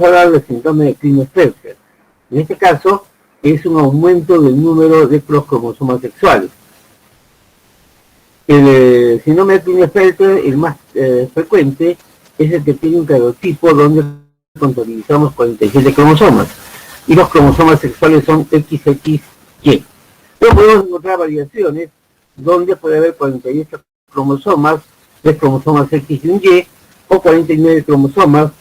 a hablar del síndrome de Klinefelter. En este caso, es un aumento del número de los cromosomas sexuales. El síndrome de Klinefelter, el más frecuente, es el que tiene un cariotipo donde contabilizamos 47 cromosomas. Y los cromosomas sexuales son XXY. Pero podemos encontrar variaciones donde puede haber 48 cromosomas, 3 cromosomas X y un Y, o 49 cromosomas,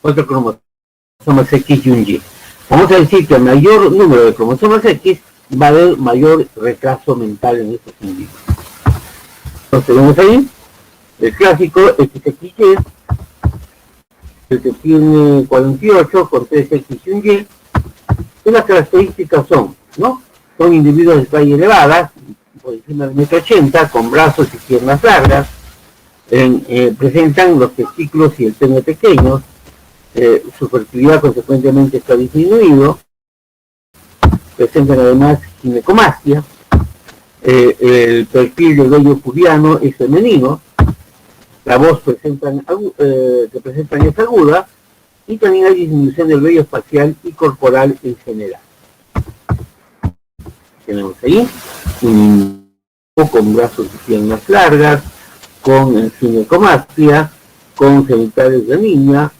4 cromosomas X y un Y. Vamos a decir que a mayor número de cromosomas X va a haber mayor retraso mental en estos individuos. Entonces tenemos ahí el clásico XXY, el que tiene 48 con 3X y un Y, y las características son, ¿no? Son individuos de talla elevada, por encima de 1,80 m, con brazos y piernas largas, presentan los testículos y el pene pequeños, su fertilidad consecuentemente está disminuido, presentan además ginecomastia, el perfil del vello pubiano es femenino, la voz que presentan es aguda, y también hay disminución del vello facial y corporal en general. Tenemos ahí un con brazos y piernas largas, con ginecomastia, con genitales de niño,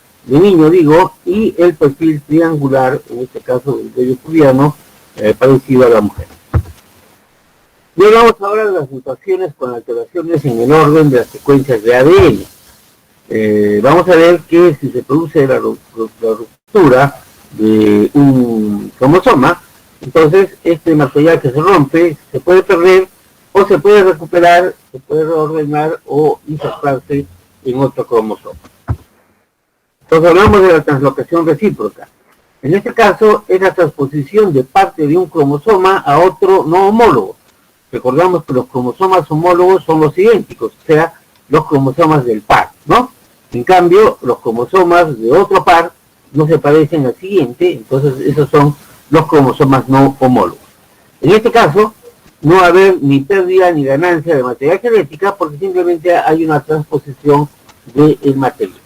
y el perfil triangular, en este caso del vello pubiano, parecido a la mujer. Y hablamos ahora de las mutaciones con alteraciones en el orden de las secuencias de ADN. Vamos a ver que si se produce la ruptura de un cromosoma, entonces este material que se rompe se puede perder o se puede recuperar, se puede reordenar o insertarse en otro cromosoma. Entonces hablamos de la translocación recíproca. En este caso es la transposición de parte de un cromosoma a otro no homólogo. Recordamos que los cromosomas homólogos son los idénticos, o sea, los cromosomas del par, ¿no? En cambio, los cromosomas de otro par no se parecen al siguiente, entonces esos son los cromosomas no homólogos. En este caso, no va a haber ni pérdida ni ganancia de materia genética porque simplemente hay una transposición del material.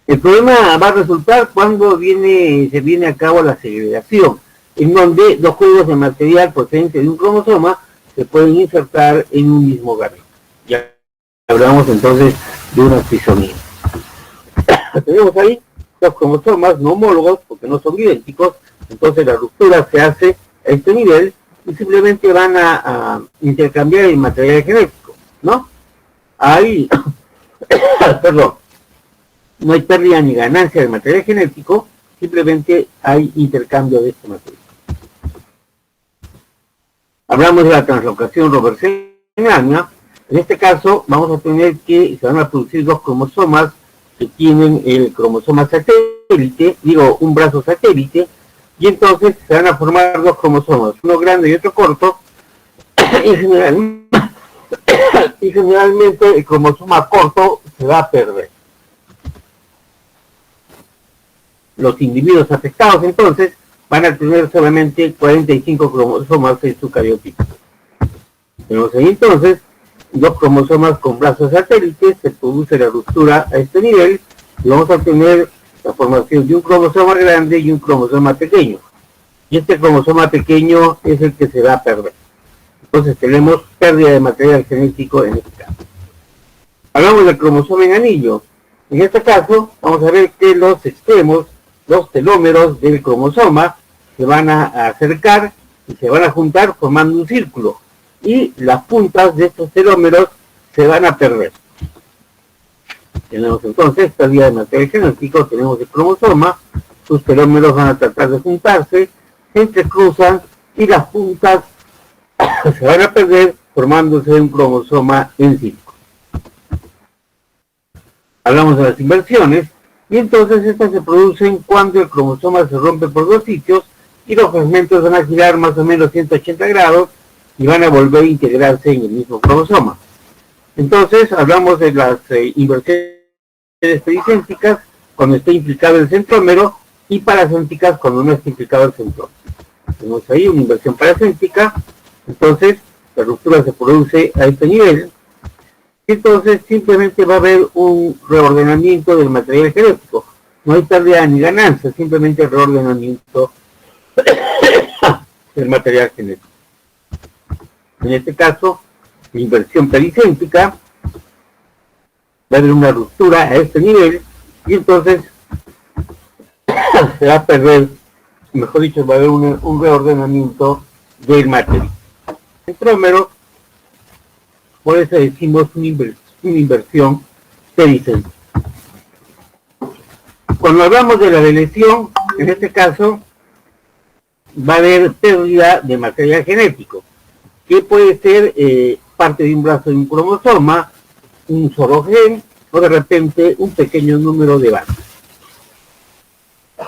El problema va a resultar cuando se viene a cabo la segregación, en donde dos juegos de material procedente de un cromosoma se pueden insertar en un mismo gameta. Ya hablamos entonces de una trisomía. Tenemos ahí dos cromosomas no homólogos, porque no son idénticos, entonces la ruptura se hace a este nivel y simplemente van a intercambiar el material genético, ¿no? Ahí, perdón, no hay pérdida ni ganancia del material genético, simplemente hay intercambio de este material. Hablamos de la translocación robertsoniana. En este caso vamos a tener que se van a producir dos cromosomas que tienen el cromosoma satélite, un brazo satélite, y entonces se van a formar dos cromosomas, uno grande y otro corto, y generalmente el cromosoma corto se va a perder. Los individuos afectados entonces van a tener solamente 45 cromosomas en su cariotipo. Tenemos ahí entonces dos cromosomas con brazos satélites, se produce la ruptura a este nivel y vamos a tener la formación de un cromosoma grande y un cromosoma pequeño. Y este cromosoma pequeño es el que se va a perder. Entonces tenemos pérdida de material genético en este caso. Hablamos del cromosoma en anillo. En este caso vamos a ver que los extremos, los telómeros del cromosoma, se van a acercar y se van a juntar formando un círculo. Y las puntas de estos telómeros se van a perder. Tenemos entonces pérdida de material genético, tenemos el cromosoma, sus telómeros van a tratar de juntarse, se entrecruzan y las puntas se van a perder formándose un cromosoma en círculo. Hablamos de las inversiones y entonces estas se producen cuando el cromosoma se rompe por dos sitios y los fragmentos van a girar más o menos 180 grados y van a volver a integrarse en el mismo cromosoma. Entonces hablamos de las inversiones pericéntricas cuando está implicado el centrómero y paracéntricas cuando no está implicado el centrómero. Tenemos ahí una inversión paracéntrica, entonces la ruptura se produce a este nivel Entonces simplemente va a haber un reordenamiento del material genético. No hay pérdida ni ganancia, simplemente reordenamiento del material genético. En este caso, la inversión pericéntrica, va a haber una ruptura a este nivel y entonces se va a perder, mejor dicho, va a haber un reordenamiento del material. Centrómero, por eso decimos una inversión pericéntrica. Cuando hablamos de la deleción, en este caso, va a haber pérdida de material genético, que puede ser parte de un brazo de un cromosoma, un solo gen, o de repente un pequeño número de bases.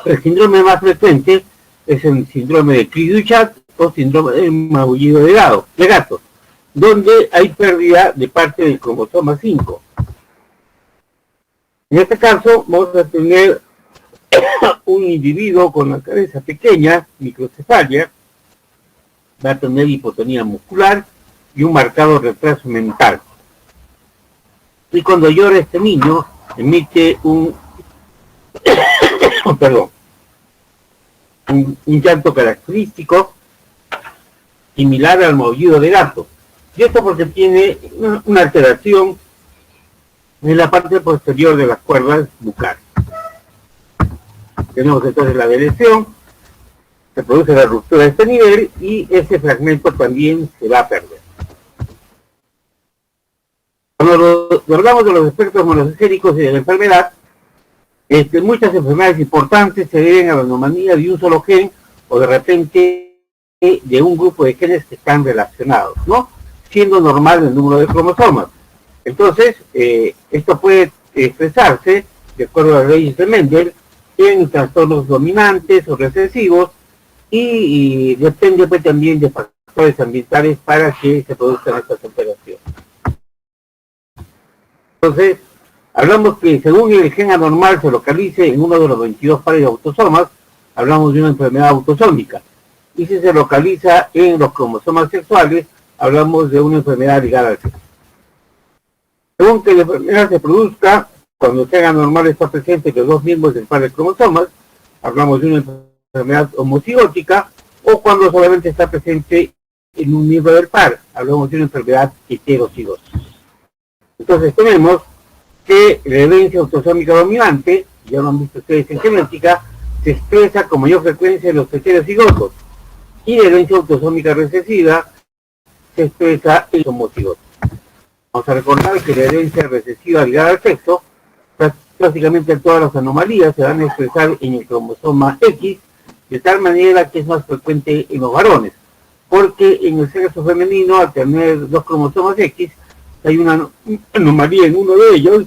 El síndrome más frecuente es el síndrome de Cri-du-Chat o síndrome del magullido de gato, donde hay pérdida de parte del cromosoma 5. En este caso vamos a tener un individuo con la cabeza pequeña, microcefalia, va a tener hipotonía muscular y un marcado retraso mental. Y cuando llora este niño, emite un llanto característico similar al maullido de gato. Y esto porque tiene una alteración en la parte posterior de las cuerdas bucales. Tenemos entonces la deleción, se produce la ruptura de este nivel y ese fragmento también se va a perder. Cuando hablamos de los efectos monogénicos y de la enfermedad, muchas enfermedades importantes se deben a la anomalía de un solo gen o de repente de un grupo de genes que están relacionados, ¿no? Siendo normal el número de cromosomas. Entonces, esto puede expresarse, de acuerdo a las leyes de Mendel, en trastornos dominantes o recesivos y depende pues, también de factores ambientales para que se produzcan estas alteraciones. Entonces, hablamos que según el gen anormal se localice en uno de los 22 pares de autosomas, hablamos de una enfermedad autosómica. Y si se localiza en los cromosomas sexuales, hablamos de una enfermedad ligada al sexo. Según que la enfermedad se produzca, cuando el gen anormal está presente en los dos miembros del par de cromosomas, hablamos de una enfermedad homocigótica, o cuando solamente está presente en un miembro del par, hablamos de una enfermedad heterocigosa. Entonces tenemos que la herencia autosómica dominante, ya lo han visto ustedes en genética, se expresa con mayor frecuencia en los heterocigotos, y la herencia autosómica recesiva se expresa en los homocigotos. Vamos a recordar que la herencia recesiva ligada al sexo, prácticamente todas las anomalías se van a expresar en el cromosoma X, de tal manera que es más frecuente en los varones, porque en el sexo femenino, al tener dos cromosomas X, hay una anomalía en uno de ellos,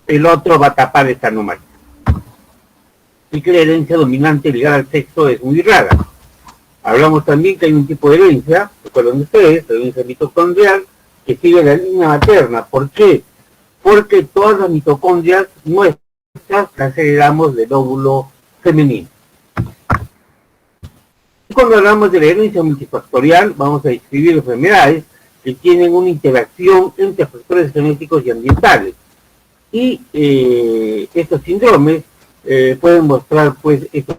el otro va a tapar esta anomalía. Y que la herencia dominante ligada al sexo es muy rara. Hablamos también que hay un tipo de herencia, recuerden ustedes, la herencia mitocondrial, que sigue la línea materna. ¿Por qué? Porque todas las mitocondrias nuestras las heredamos del óvulo femenino. Y cuando hablamos de la herencia multifactorial, vamos a describir enfermedades que tienen una interacción entre factores genéticos y ambientales. Y estos síndromes pueden mostrar pues este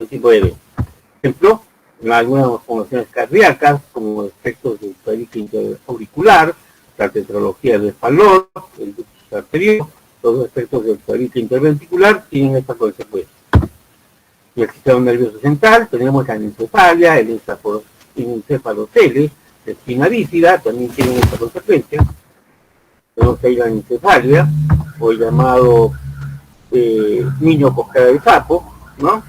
tipo de eventos. Por ejemplo, algunas malformaciones cardíacas, como efectos del tabique interauricular, la tetralogía del falón, el ductus arterioso, los efectos del tabique interventricular tienen esta consecuencia. En el sistema nervioso central tenemos la anencefalia, el encefalocele, la espina bífida, también tienen esta consecuencia. Tenemos ahí la anencefalia, o el llamado niño con cara de sapo, ¿no?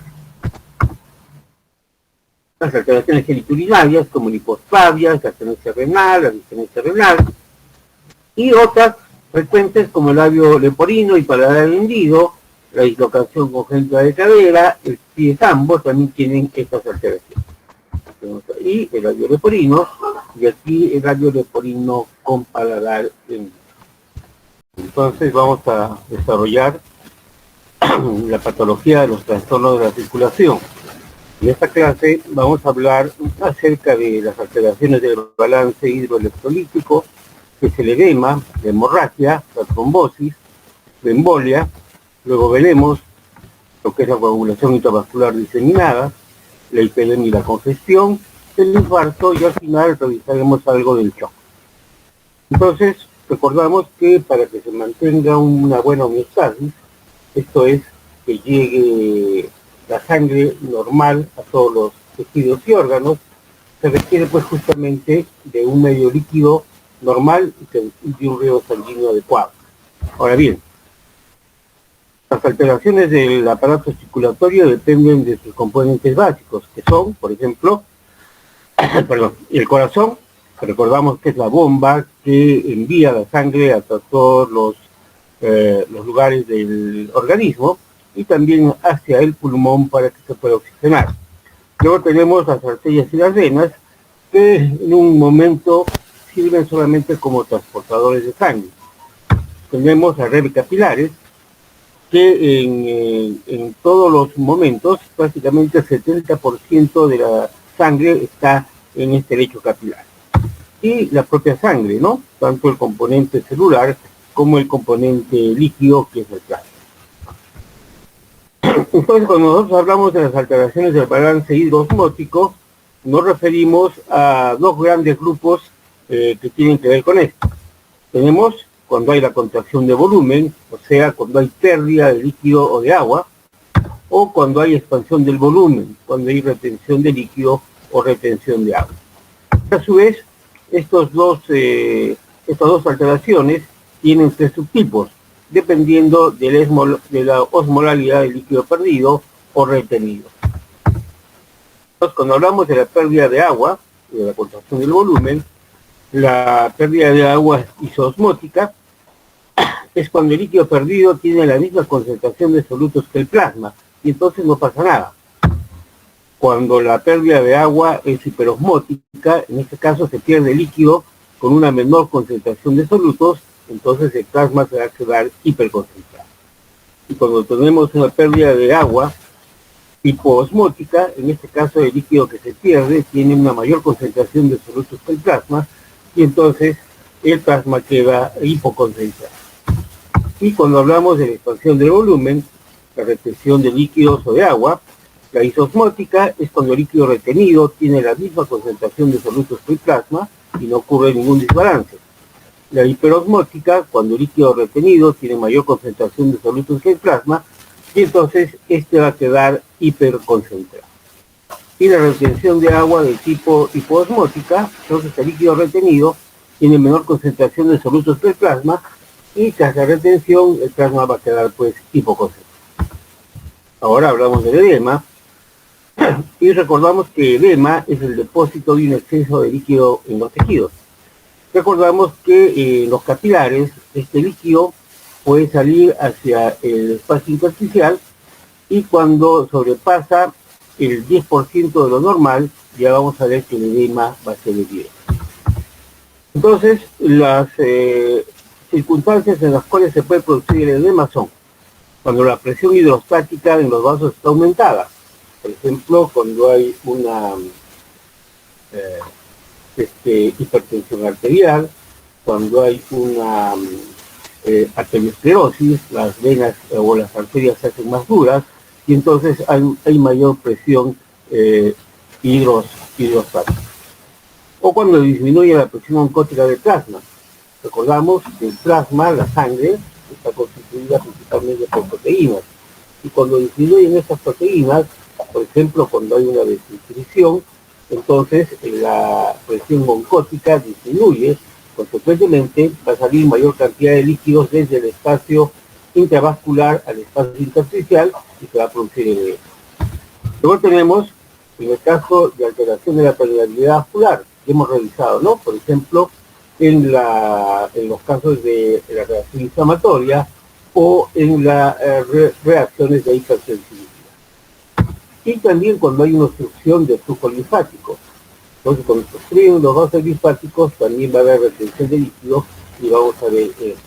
Las alteraciones geniturinarias como la hiposfagia, la atenesia renal, la distenesia renal, y otras frecuentes como el labio leporino y paladar hendido, la dislocación congénita de cadera, el pie ambos también tienen estas alteraciones. Tenemos ahí el labio leporino y aquí el labio leporino con paladar hendido. Entonces vamos a desarrollar la patología de los trastornos de la circulación. En esta clase vamos a hablar acerca de las alteraciones del balance hidroelectrolítico, que es el edema, la hemorragia, la trombosis, la embolia. Luego veremos lo que es la coagulación intravascular diseminada, la hiperemia y la congestión, el infarto, y al final revisaremos algo del shock. Entonces, recordamos que para que se mantenga una buena homeostasis, esto es, que llegue la sangre normal a todos los tejidos y órganos, se requiere pues justamente de un medio líquido normal y de un riego sanguíneo adecuado. Ahora bien, las alteraciones del aparato circulatorio dependen de sus componentes básicos, que son, por ejemplo, el corazón, que recordamos que es la bomba que envía la sangre hasta todos los lugares del organismo, y también hacia el pulmón para que se pueda oxigenar. Luego tenemos las arterias y las venas, que en un momento sirven solamente como transportadores de sangre. Tenemos las redes capilares, que en todos los momentos, prácticamente el 70% de la sangre está en este lecho capilar. Y la propia sangre, ¿no? Tanto el componente celular como el componente líquido, que es el plasma. Entonces, cuando nosotros hablamos de las alteraciones del balance hidroosmótico, nos referimos a dos grandes grupos que tienen que ver con esto. Tenemos cuando hay la contracción de volumen, o sea, cuando hay pérdida de líquido o de agua, o cuando hay expansión del volumen, cuando hay retención de líquido o retención de agua. A su vez, estas dos alteraciones tienen tres subtipos, dependiendo de la osmolalidad del líquido perdido o retenido. Entonces, cuando hablamos de la pérdida de agua, de la contracción del volumen, la pérdida de agua isoosmótica es cuando el líquido perdido tiene la misma concentración de solutos que el plasma, y entonces no pasa nada. Cuando la pérdida de agua es hiperosmótica, en este caso se pierde líquido con una menor concentración de solutos, entonces el plasma se va a quedar hiperconcentrado. Y cuando tenemos una pérdida de agua hipoosmótica, en este caso el líquido que se pierde tiene una mayor concentración de solutos que el plasma, y entonces el plasma queda hipoconcentrado. Y cuando hablamos de la expansión del volumen, la retención de líquidos o de agua, la isoosmótica es cuando el líquido retenido tiene la misma concentración de solutos que el plasma y no ocurre ningún desbalance. La hiperosmótica, cuando el líquido retenido tiene mayor concentración de solutos que el plasma, y entonces este va a quedar hiperconcentrado. Y la retención de agua de tipo hipoosmótica, entonces el líquido retenido tiene menor concentración de solutos que el plasma, y tras la retención el plasma va a quedar pues hipoconcentrado. Ahora hablamos del edema, y recordamos que el edema es el depósito de un exceso de líquido en los tejidos. Recordamos que en los capilares este líquido puede salir hacia el espacio intersticial, y cuando sobrepasa el 10% de lo normal, ya vamos a ver que el edema va a ser el 10. Entonces, las circunstancias en las cuales se puede producir el edema son cuando la presión hidrostática en los vasos está aumentada. Por ejemplo, cuando hay una hipertensión arterial, cuando hay una arteriosclerosis, las venas o las arterias se hacen más duras, y entonces hay mayor presión hidrostática. O cuando disminuye la presión oncótica del plasma. Recordamos que el plasma, la sangre, está constituida principalmente por proteínas. Y cuando disminuyen estas proteínas, por ejemplo, cuando hay una desnutrición, entonces la presión oncótica disminuye, consecuentemente va a salir mayor cantidad de líquidos desde el espacio intravascular al espacio intersticial y se va a producir el edema. Luego tenemos, en el caso de alteración de la permeabilidad vascular, que hemos revisado, ¿no? Por ejemplo, en los casos de la reacción inflamatoria o en las reacciones de hipersensibilidad. Y también cuando hay una obstrucción del flujo linfático. Entonces, cuando se obstruyen los vasos linfáticos, también va a haber retención de líquidos y vamos a ver eso.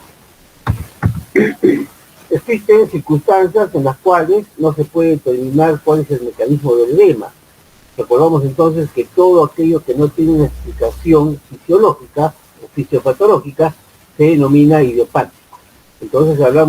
Existen circunstancias en las cuales no se puede determinar cuál es el mecanismo del edema. Recordamos entonces que todo aquello que no tiene una explicación fisiológica o fisiopatológica se denomina idiopático. Entonces hablamos